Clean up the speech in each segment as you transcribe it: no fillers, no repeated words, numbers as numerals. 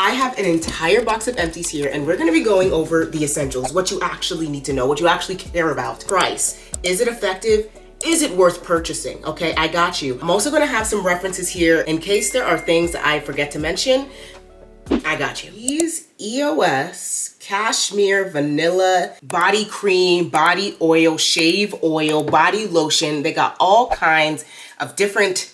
I have an entire box of empties here, and we're gonna be going over the essentials, what you actually need to know, what you actually care about. Price, is it effective? Is it worth purchasing? Okay, I got you. I'm also gonna have some references here in case there are things that I forget to mention. I got you. These E.O.S. Cashmere Vanilla Body Cream, Body Oil, Shave Oil, Body Lotion. They got all kinds of different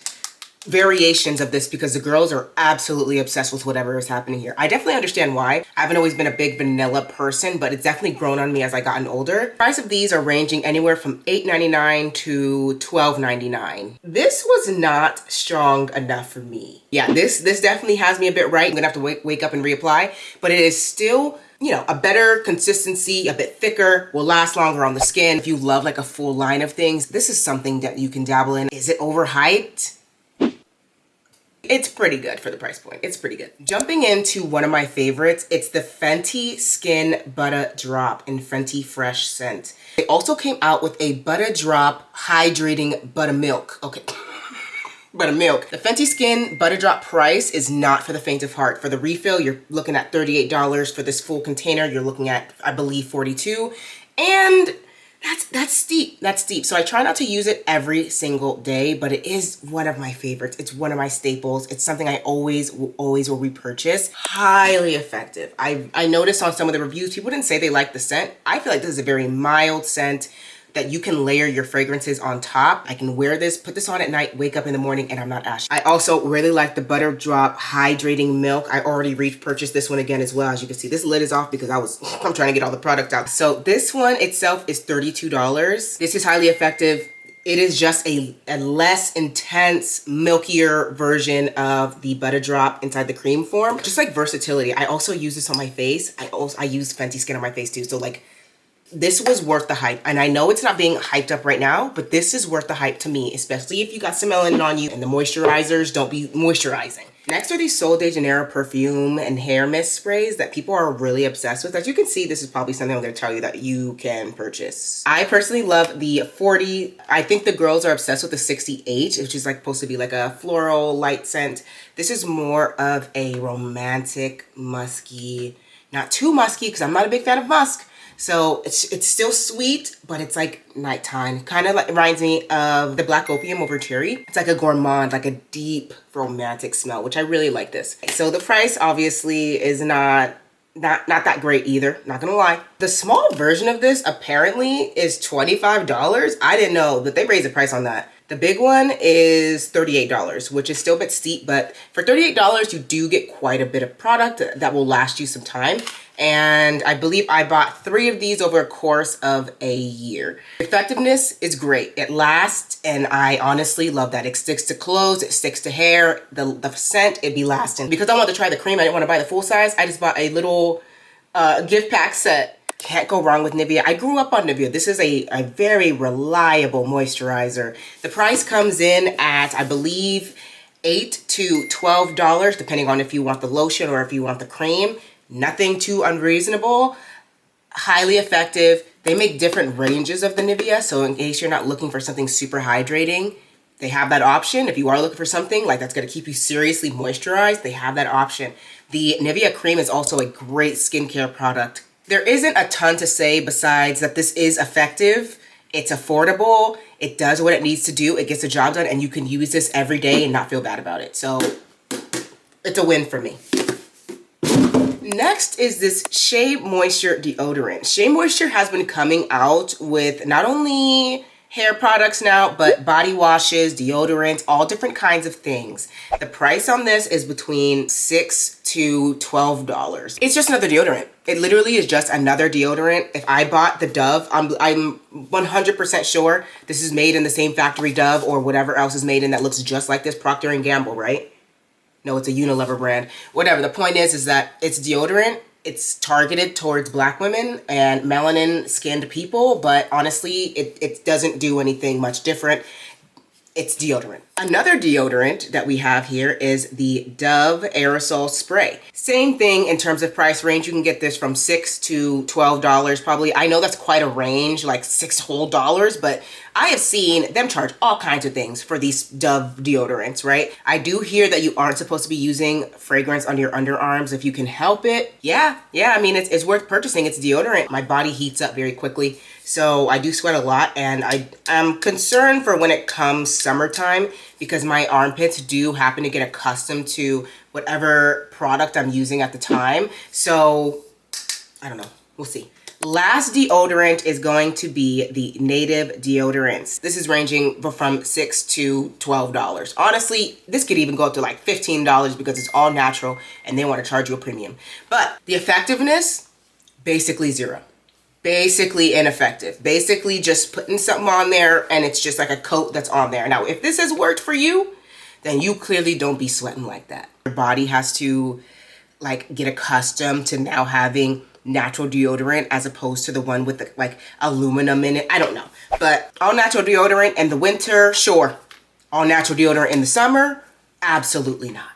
variations of this because the girls are absolutely obsessed with whatever is happening here. I definitely understand why. I haven't always been a big vanilla person, but it's definitely grown on me as I gotten older. The price of these are ranging anywhere from $8.99 to $12.99. This was not strong enough for me. Yeah, this definitely has me a bit right. I'm gonna have to wake up and reapply, but it is still, you know, a better consistency, a bit thicker, will last longer on the skin. If you love like a full line of things, this is something that you can dabble in. Is it overhyped? It's pretty good for the price point. It's pretty good. Jumping into one of my favorites, it's the Fenty Skin Butta Drop in Fenty Fresh Scent. They also came out with a Butta Drop Hydrating Buttermilk. Okay. Buttermilk. The Fenty Skin Butta Drop price is not for the faint of heart. For the refill, you're looking at $38. For this full container, you're looking at, I believe, $42. And that's steep. That's steep. So I try not to use it every single day, but it is one of my favorites. It's one of my staples. It's something I always will repurchase. Highly effective. I noticed on some of the reviews, people didn't say they liked the scent. I feel like this is a very mild scent that you can layer your fragrances on top. I can wear this, put this on at night, wake up in the morning, and I'm not ashy. I also really like the Butta Drop Hydrating Milk. I already repurchased this one again as well. As you can see, this lid is off because I'm trying to get all the product out. So this one itself is $32. This is highly effective. It is just a less intense, milkier version of the Butta Drop inside the cream form. Just like versatility. I also use this on my face. I use Fenty Skin on my face too. So like, this was worth the hype. And I know it's not being hyped up right now, but this is worth the hype to me, especially if you got some melanin on you and the moisturizers don't be moisturizing. Next are these Sol de Janeiro perfume and hair mist sprays that people are really obsessed with. As you can see, this is probably something I'm gonna tell you that you can purchase. I personally love the 40. I think the girls are obsessed with the 68, which is like supposed to be like a floral light scent. This is more of a romantic, musky, not too musky because I'm not a big fan of musk. So it's still sweet, but it's like nighttime. Kind of like reminds me of the Black Opium over Cherry. It's like a gourmand, like a deep romantic smell, which I really like this. So the price obviously is not that great either, not gonna lie. The small version of this apparently is $25. I didn't know that they raised the price on that. The big one is $38, which is still a bit steep, but for $38, you do get quite a bit of product that will last you some time. And I believe I bought 3 of these over a course of a year. Effectiveness is great. It lasts, and I honestly love that. It sticks to clothes, it sticks to hair, the scent, it be lasting. Because I wanted to try the cream, I didn't want to buy the full size, I just bought a little gift pack set. Can't go wrong with NIVEA. I grew up on NIVEA. This is a very reliable moisturizer. The price comes in at, I believe, $8 to $12, depending on if you want the lotion or if you want the cream. Nothing too unreasonable. Highly effective. They make different ranges of the NIVEA, so in case you're not looking for something super hydrating, they have that option. If you are looking for something like that's gonna keep you seriously moisturized, they have that option. The NIVEA cream is also a great skincare product. There isn't a ton to say besides that this is effective, it's affordable, it does what it needs to do, it gets the job done, and you can use this every day and not feel bad about it. So it's a win for me. Next is this Shea Moisture deodorant. Shea Moisture has been coming out with not only hair products now, but body washes, deodorants, all different kinds of things. The price on this is between $6 to $12. It's just another deodorant. It literally is just another deodorant. If I bought the Dove, I'm 100% sure this is made in the same factory Dove or whatever else is made in that looks just like this, Procter & Gamble, right? No, it's a Unilever brand. Whatever, the point is that it's deodorant. It's targeted towards Black women and melanin skinned people, but honestly, it doesn't do anything much different. it's deodorant. Another deodorant that we have here is the Dove aerosol spray. Same thing in terms of price range. You can get this from $6 to $12 probably. I know that's quite a range, like $6 whole, but I have seen them charge all kinds of things for these Dove deodorants, right? I do hear that you aren't supposed to be using fragrance on your underarms if you can help it. Yeah, I mean, it's worth purchasing. It's deodorant. My body heats up very quickly, so I do sweat a lot, and I'm concerned for when it comes summertime because my armpits do happen to get accustomed to whatever product I'm using at the time. So I don't know, we'll see. Last deodorant is going to be the Native deodorants. This is ranging from $6 to $12. Honestly, this could even go up to like $15 because it's all natural and they want to charge you a premium. But the effectiveness, basically zero. Basically ineffective. Basically just putting something on there and it's just like a coat that's on there. Now, if this has worked for you, then you clearly don't be sweating like that. Your body has to like get accustomed to now having natural deodorant as opposed to the one with the, like aluminum in it. I don't know. But all natural deodorant in the winter, sure. All natural deodorant in the summer, absolutely not.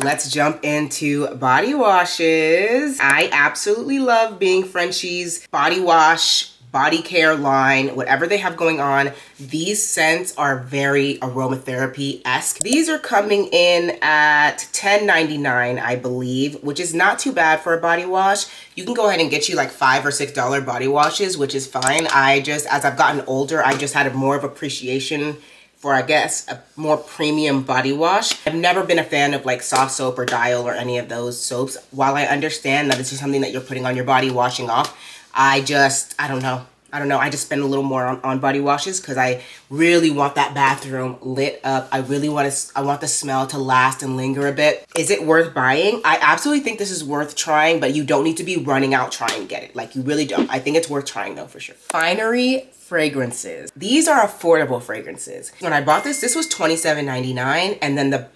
Let's jump into body washes. I absolutely love being Frenchie's body wash, body care line, whatever they have going on. These scents are very aromatherapy-esque. These are coming in at $10.99, I believe, which is not too bad for a body wash. You can go ahead and get you like $5 or $6 body washes, which is fine. As I've gotten older, I just had more of appreciation for, I guess, a more premium body wash. I've never been a fan of like soft soap or Dial or any of those soaps. While I understand that this is something that you're putting on your body, washing off, I don't know. I just spend a little more on body washes because I really want that bathroom lit up. I want the smell to last and linger a bit. Is it worth buying? I absolutely think this is worth trying, but you don't need to be running out trying to get it. Like, you really don't. I think it's worth trying though, for sure. Finery fragrances. These are affordable fragrances. When I bought this was $27.99, and then the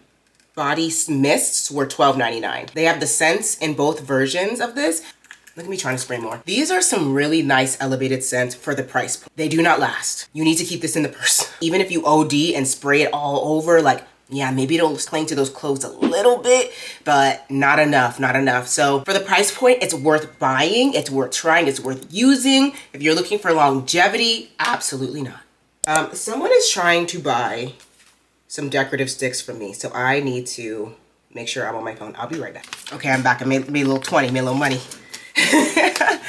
body mists were $12.99. They have the scents in both versions of this. Look at me trying to spray more. These are some really nice elevated scents for the price point. They do not last. You need to keep this in the purse. Even if you OD and spray it all over, like, yeah, maybe it'll cling to those clothes a little bit, but not enough. So for the price point, it's worth buying, it's worth trying, it's worth using. If you're looking for longevity, absolutely not. Someone is trying to buy some decorative sticks from me, so I need to make sure I'm on my phone. I'll be right back. Okay, I'm back. I made a little 20, made a little money.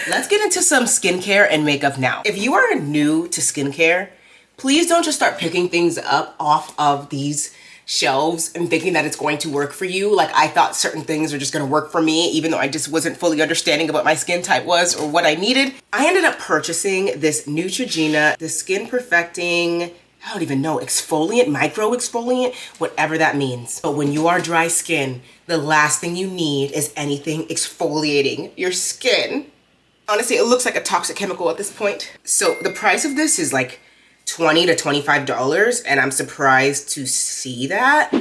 Let's get into some skincare and makeup now. If you are new to skincare, please don't just start picking things up off of these shelves and thinking that it's going to work for you. Like, I thought certain things were just going to work for me, even though I just wasn't fully understanding of what my skin type was or what I needed. I ended up purchasing this Neutrogena, the Skin Perfecting, I don't even know, exfoliant, micro exfoliant, whatever that means. But when you are dry skin, the last thing you need is anything exfoliating your skin. Honestly, it looks like a toxic chemical at this point. So the price of this is like $20 to $25, and I'm surprised to see that. Maybe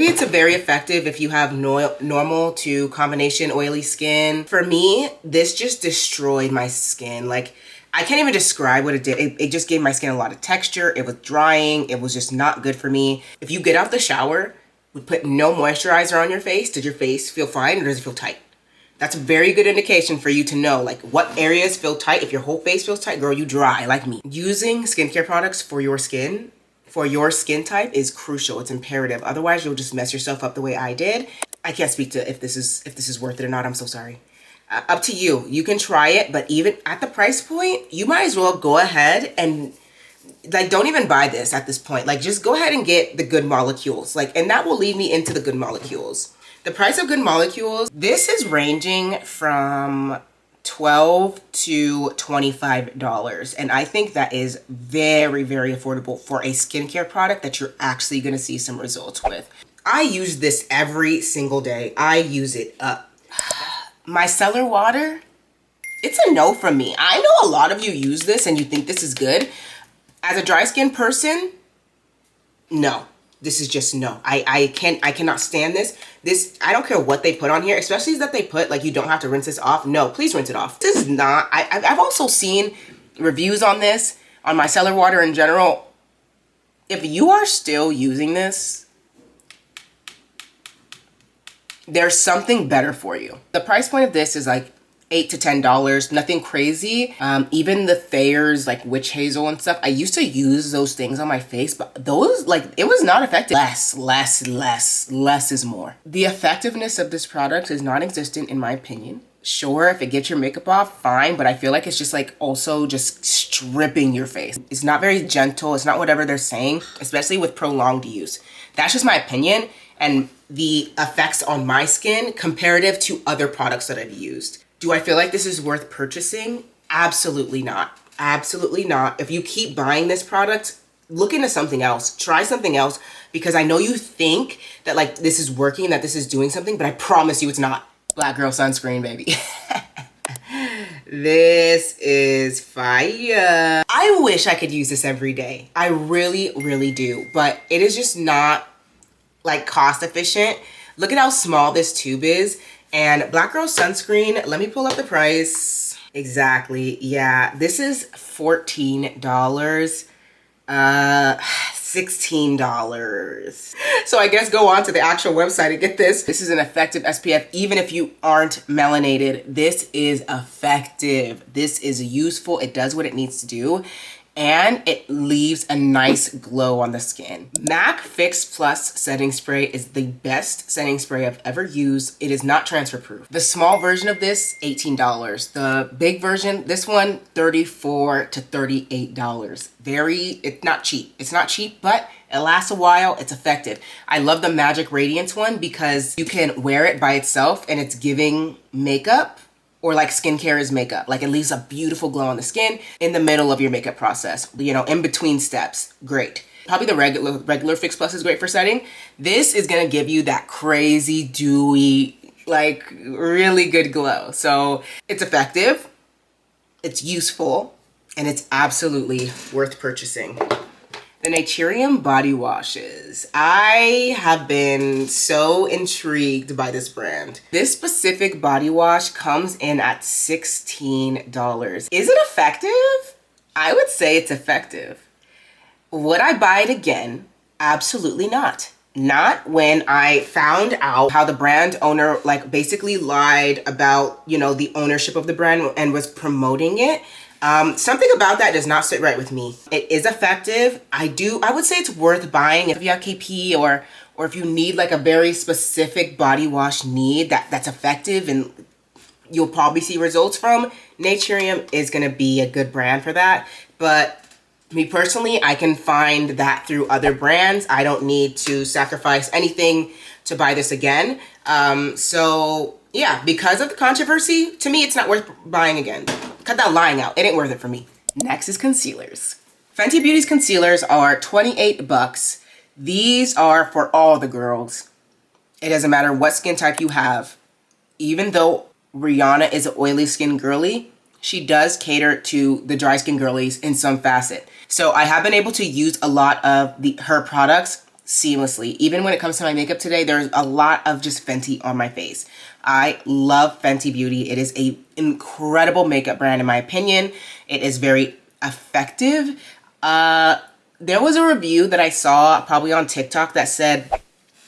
it's a very effective if you have normal to combination oily skin. For me, this just destroyed my skin. Like, I can't even describe what it did. It just gave my skin a lot of texture. It was drying. It was just not good for me. If you get out the shower, would put no moisturizer on your face, does your face feel fine or does it feel tight? That's a very good indication for you to know like what areas feel tight. If your whole face feels tight, girl, you dry like me. Using skincare products for your skin type is crucial. It's imperative. Otherwise, you'll just mess yourself up the way I did. I can't speak to if this is worth it or not. I'm so sorry. Up to you. You can try it, but even at the price point, you might as well go ahead and like, don't even buy this at this point. Like, just go ahead and get the Good Molecules. Like, and that will lead me into the Good Molecules. The price of Good Molecules, this is ranging from $12 to $25. And I think that is very, very affordable for a skincare product that you're actually going to see some results with. I use this every single day. I use it up. Micellar water, it's a no from me. I know a lot of you use this and you think this is good. As a dry skin person, no. This is just no. I cannot stand this. I don't care what they put on here, especially that they put like you don't have to rinse this off. No, please rinse it off. This is not, I've also seen reviews on this, on micellar water in general. if you are still using this, there's something better for you. The price point of this is like $8 to $10, nothing crazy. Even the Thayer's like witch hazel and stuff, I used to use those things on my face, but those, like, it was not effective. Less is more. The effectiveness of this product is non-existent in my opinion. Sure, if it gets your makeup off, fine, but I feel like it's just like also just stripping your face. It's not very gentle, it's not whatever they're saying, especially with prolonged use. That's just my opinion and the effects on my skin comparative to other products that I've used. Do I feel like this is worth purchasing? Absolutely not. Absolutely not. If you keep buying this product, look into something else. Try something else, because I know you think that like this is working, that this is doing something, but I promise you it's not. Black girl sunscreen, baby. This is fire. I wish I could use this every day. I really, really do, but it is just not like cost efficient. Look at how small this tube is. And Black Girl Sunscreen, let me pull up the price. Exactly, yeah, this is $14, $16. So I guess go on to the actual website and get this. This is an effective SPF, even if you aren't melanated. This is effective. This is useful. It does what it needs to do. And it leaves a nice glow on the skin. MAC Fix Plus setting spray is the best setting spray I've ever used. It is not transfer proof. The small version of this, $18. The big version, this one, $34 to $38. It's not cheap. It's not cheap, but it lasts a while. It's effective. I love the Magic Radiance one because you can wear it by itself and it's giving makeup, or like skincare is makeup. Like it leaves a beautiful glow on the skin in the middle of your makeup process, you know, in between steps. Great. Probably the regular Fix Plus is great for setting. This is gonna give you that crazy, dewy, like really good glow. So it's effective, it's useful, and it's absolutely worth purchasing. The NATURIUM body washes. I have been so intrigued by this brand. This specific body wash comes in at $16. Is it effective? I would say it's effective. Would I buy it again? Absolutely not. Not when I found out how the brand owner like basically lied about, you know, the ownership of the brand and was promoting it. Something about that does not sit right with me. It is effective. I would say it's worth buying if you have KP or if you need like a very specific body wash that's effective and you'll probably see results from. NATURIUM is gonna be a good brand for that. But me personally, I can find that through other brands. I don't need to sacrifice anything to buy this again. So yeah, because of the controversy, to me, it's not worth buying again. Cut that lying out. It ain't worth it for me. Next is concealers. Fenty Beauty's concealers are 28 bucks. These are for all the girls. It doesn't matter what skin type you have. Even though Rihanna is an oily skin girly, she does cater to the dry skin girlies in some facet. So I have been able to use a lot of her products seamlessly. Even when it comes to my makeup today, there's a lot of just Fenty on my face. I love Fenty Beauty. It is an incredible makeup brand in my opinion. It is very effective. There was a review that I saw probably on TikTok that said,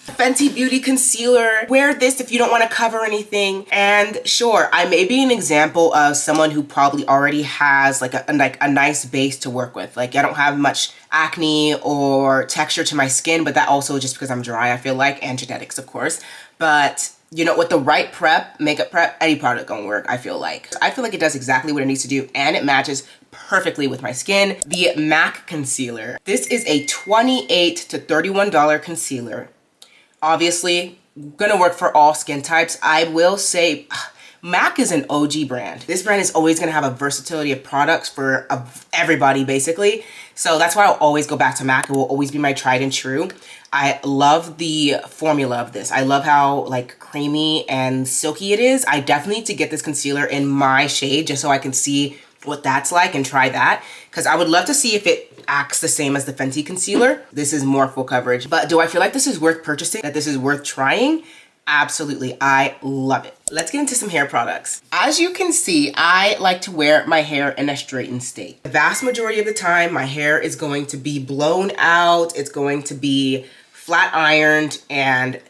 Fenty Beauty concealer, wear this if you don't want to cover anything. And sure, I may be an example of someone who probably already has like a nice base to work with. Like I don't have much acne or texture to my skin, but that also just because I'm dry, I feel like, and genetics, of course. But you know, with the right prep, makeup prep, any product gonna work, I feel like. I feel like it does exactly what it needs to do and it matches perfectly with my skin. The MAC concealer. This is a $28 to $31 concealer. Obviously, gonna work for all skin types. I will say, MAC is an OG brand. This brand is always gonna have a versatility of products for everybody, basically. So that's why I'll always go back to MAC. It will always be my tried and true. I love the formula of this. I love how like creamy and silky it is. I definitely need to get this concealer in my shade just so I can see what that's like and try that. Because I would love to see if it acts the same as the Fenty concealer. This is more full coverage. But do I feel like this is worth purchasing? That this is worth trying? Absolutely, I love it. Let's get into some hair products. As you can see, I like to wear my hair in a straightened state. The vast majority of the time, my hair is going to be blown out, it's going to be flat ironed, and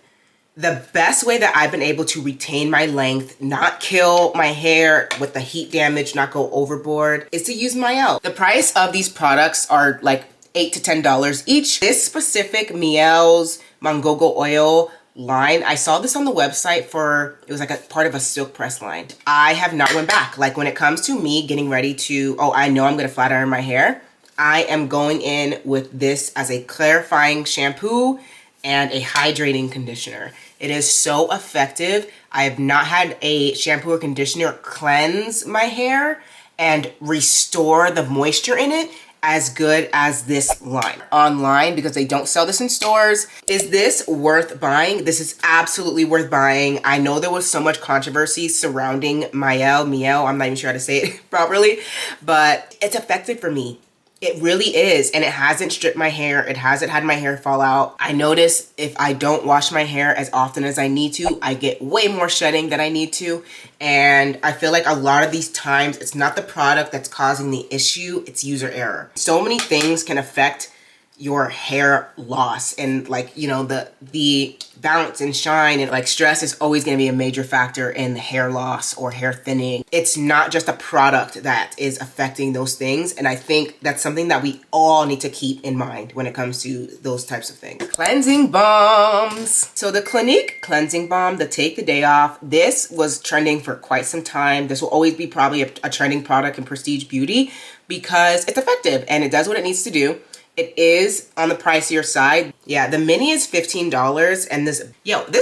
the best way that I've been able to retain my length, not kill my hair with the heat damage, not go overboard, is to use MIELLE. The price of these products are like $8 to $10 each. This specific Mielle's Mangogo oil line, I saw this on the website for, it was like a part of a silk press line. I have not went back. Like when it comes to me getting ready to, oh, I know I'm gonna flat iron my hair, I am going in with this as a clarifying shampoo and a hydrating conditioner. It is so effective. I have not had a shampoo or conditioner cleanse my hair and restore the moisture in it as good as this line. Online, because they don't sell this in stores. Is this worth buying? This is absolutely worth buying. I know there was so much controversy surrounding Mielle, I'm not even sure how to say it properly, but it's effective for me. It really is, and it hasn't stripped my hair. It hasn't had my hair fall out. I notice if I don't wash my hair as often as I need to, I get way more shedding than I need to. And I feel like a lot of these times, it's not the product that's causing the issue, it's user error. So many things can affect your hair loss, and like, you know, the bounce and shine, and like stress is always going to be a major factor in hair loss or hair thinning. It's not just a product that is affecting those things, and I think that's something that we all need to keep in mind when it comes to those types of things. Cleansing balms. So the Clinique cleansing balm, the Take the Day Off, this was trending for quite some time. This will always be probably a trending product in prestige beauty because it's effective and it does what it needs to do. It is on the pricier side. Yeah, the mini is $15 and this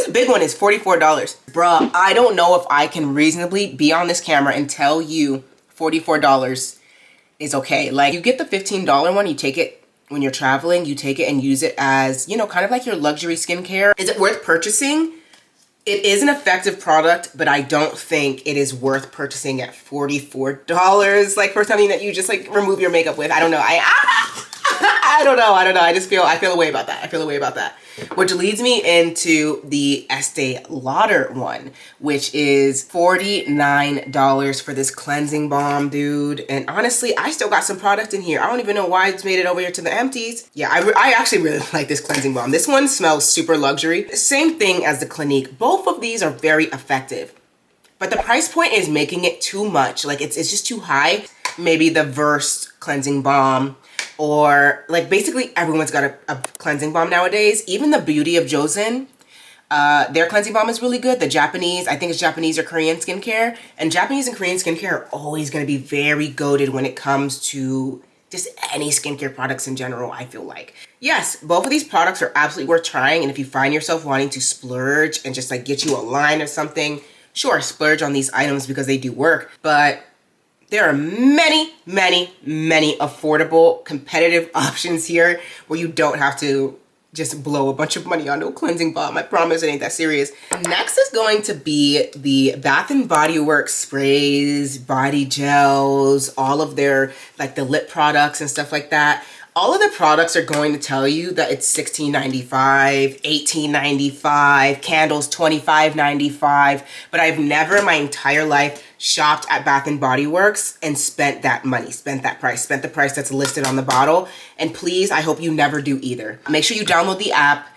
big one is $44. Bruh, I don't know if I can reasonably be on this camera and tell you $44 is okay. Like, you get the $15 one, you take it when you're traveling, you take it and use it as, you know, kind of like your luxury skincare. Is it worth purchasing? It is an effective product, but I don't think it is worth purchasing at $44, like for something that you just like remove your makeup with. I don't know. I don't know. I feel a way about that. Which leads me into the Estee Lauder one, which is $49 for this cleansing balm, dude. And honestly, I still got some product in here. I don't even know why it's made it over here to the empties. Yeah, I actually really like this cleansing balm. This one smells super luxury. Same thing as the Clinique. Both of these are very effective, but the price point is making it too much. Like it's just too high. Maybe the Verse cleansing balm, or like basically everyone's got a cleansing balm nowadays. Even the Beauty of JOSEON, their cleansing balm is really good. The Japanese, I think it's Japanese or Korean skincare. And Japanese and Korean skincare are always going to be very goated when it comes to just any skincare products in general, I feel like. Yes, both of these products are absolutely worth trying. And if you find yourself wanting to splurge and just like get you a line or something, sure, splurge on these items because they do work. But there are many, many, many affordable, competitive options here where you don't have to just blow a bunch of money on no cleansing balm. I promise it ain't that serious. Next is going to be the Bath & Body Works sprays, body gels, all of their, like the lip products and stuff like that. All of the products are going to tell you that it's $16.95, $18.95, candles $25.95, but I've never in my entire life shopped at Bath & Body Works and spent that money, spent the price that's listed on the bottle. And please, I hope you never do either. Make sure you download the app.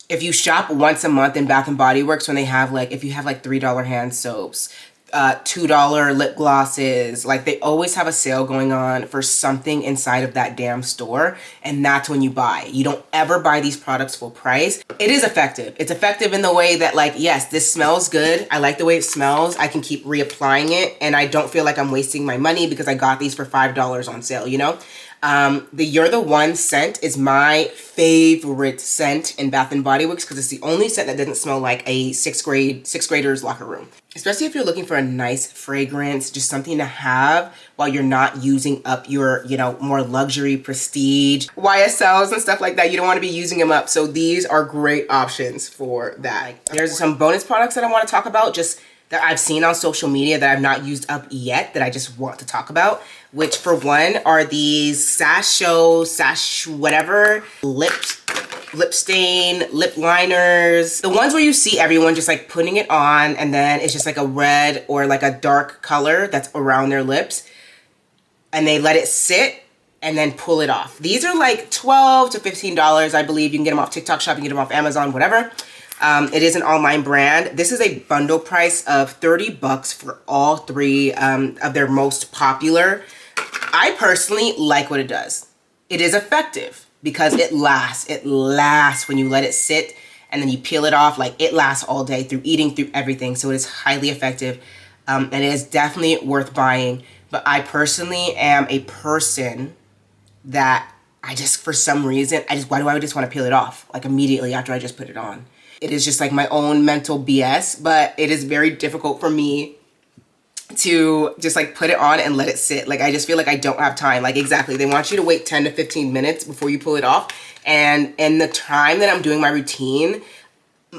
If you shop once a month in Bath & Body Works, when they have like, if you have like $3 hand soaps, $2 lip glosses, like they always have a sale going on for something inside of that damn store, and that's when you buy. You don't ever buy these products full price. It is effective. It's effective in the way that like, yes, this smells good. I like the way it smells. I can keep reapplying it and I don't feel like I'm wasting my money because I got these for $5 on sale, you know? The You're the One scent is my favorite scent in Bath & Body Works because it's the only scent that doesn't smell like a sixth grader's locker room. Especially if you're looking for a nice fragrance, just something to have while you're not using up your, you know, more luxury prestige YSLs and stuff like that. You don't want to be using them up. So these are great options for that. There's some bonus products that I want to talk about, just that I've seen on social media that I've not used up yet that I just want to talk about, which for one are these SACHEU, whatever, lip lip stain, lip liners. The ones where you see everyone just like putting it on and then it's just like a red or like a dark color that's around their lips. And they let it sit and then pull it off. These are like $12 to $15, I believe. You can get them off TikTok Shop, you can get them off Amazon, whatever. It is an online brand. This is a bundle price of 30 bucks for all three of their most popular. I personally like what it does. It is effective because it lasts. It lasts when you let it sit and then you peel it off. Like, it lasts all day through eating, through everything. So it is highly effective and it is definitely worth buying. But I personally am a person that I just, for some reason, why do I just want to peel it off like immediately after I just put it on? It is just like my own mental BS, but it is very difficult for me to just like put it on and let it sit. Like, I just feel like I don't have time. Like, exactly, they want you to wait 10 to 15 minutes before you pull it off. And in the time that I'm doing my routine,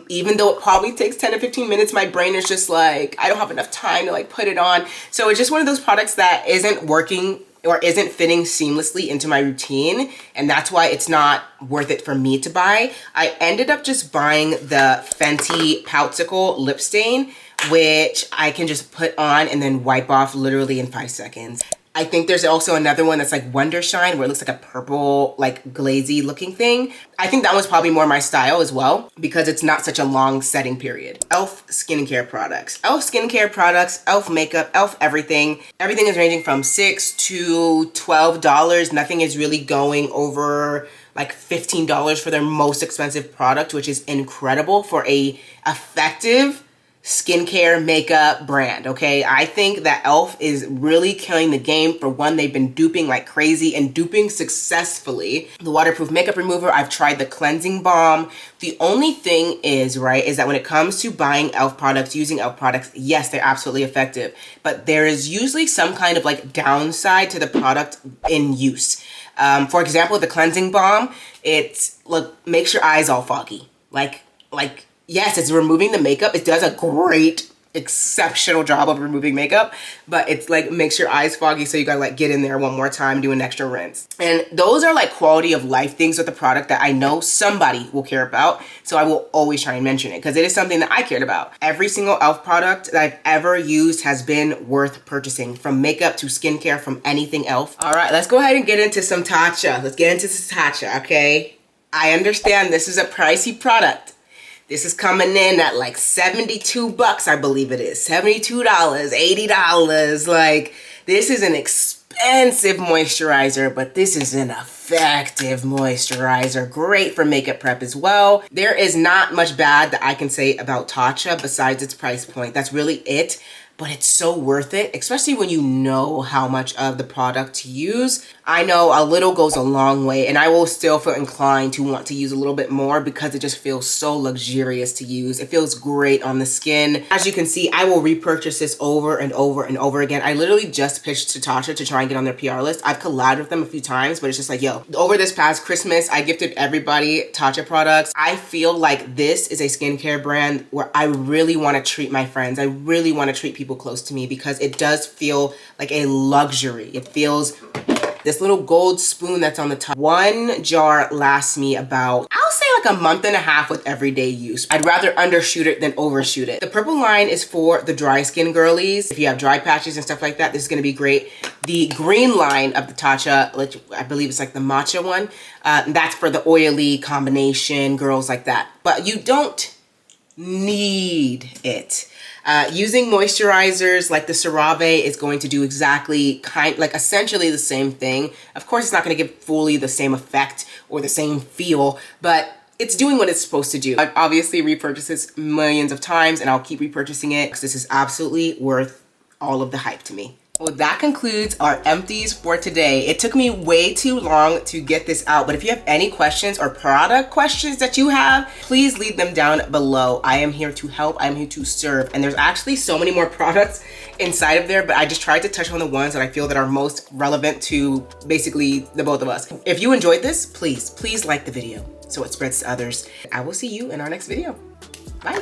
even though it probably takes 10 to 15 minutes, my brain is just like, I don't have enough time to like put it on. So it's just one of those products that isn't working or isn't fitting seamlessly into my routine, and that's why it's not worth it for me to buy. I ended up just buying the Fenty Poutsicle lip stain, which I can just put on and then wipe off literally in 5 seconds. I think there's also another one that's like Wonder Shine, where it looks like a purple, like glazy looking thing. I think that one's probably more my style as well, because it's not such a long setting period. E.L.F. skincare products. E.L.F. skincare products, E.L.F. makeup, E.L.F. everything. Everything is ranging from $6 to $12. Nothing is really going over like $15 for their most expensive product, which is incredible for a effective skincare makeup brand. Okay, I think that E.L.F. is really killing the game. For one, they've been duping like crazy and duping successfully. The waterproof makeup remover, I've tried the cleansing balm. The only thing is, right, is that when it comes to buying E.L.F. products, using E.L.F. products, yes, they're absolutely effective, but there is usually some kind of like downside to the product in use. For example, the cleansing balm, it's, look, makes your eyes all foggy. Like yes, it's removing the makeup. It does a great, exceptional job of removing makeup, but it's like makes your eyes foggy, so you gotta like get in there one more time, do an extra rinse. And those are like quality of life things with the product that I know somebody will care about, so I will always try and mention it because it is something that I cared about. Every single E.L.F. product that I've ever used has been worth purchasing, from makeup to skincare, from anything E.L.F. All right, let's go ahead and get into some TATCHA. Let's get into some TATCHA, okay? I understand this is a pricey product. This is coming in at like 72 bucks, I believe it is. $72, $80. Like, this is an expensive moisturizer, but this is an effective moisturizer. Great for makeup prep as well. There is not much bad that I can say about TATCHA besides its price point. That's really it. But it's so worth it, especially when you know how much of the product to use. I know a little goes a long way, and I will still feel inclined to want to use a little bit more because it just feels so luxurious to use. It feels great on the skin. As you can see, I will repurchase this over and over and over again. I literally just pitched to TATCHA to try and get on their PR list. I've collabed with them a few times, but it's just like, yo, over this past Christmas, I gifted everybody TATCHA products. I feel like this is a skincare brand where I really want to treat my friends. I really want to treat people close to me because it does feel like a luxury. It feels, this little gold spoon that's on the top. One jar lasts me about, I'll say like a month and a half with everyday use. I'd rather undershoot it than overshoot it. The purple line is for the dry skin girlies. If you have dry patches and stuff like that, this is gonna be great. The green line of the TATCHA, I believe it's like the matcha one, that's for the oily combination girls like that. But you don't need it. Using moisturizers like the CeraVe is going to do exactly essentially the same thing. Of course, it's not going to give fully the same effect or the same feel, but it's doing what it's supposed to do. I've obviously repurchased this millions of times and I'll keep repurchasing it because this is absolutely worth all of the hype to me. Well, that concludes our empties for today. It took me way too long to get this out, but if you have any questions or product questions that you have, please leave them down below. I am here to help, I'm here to serve, and there's actually so many more products inside of there, but I just tried to touch on the ones that I feel that are most relevant to basically the both of us. If you enjoyed this, please like the video so it spreads to others. I will see you in our next video. Bye.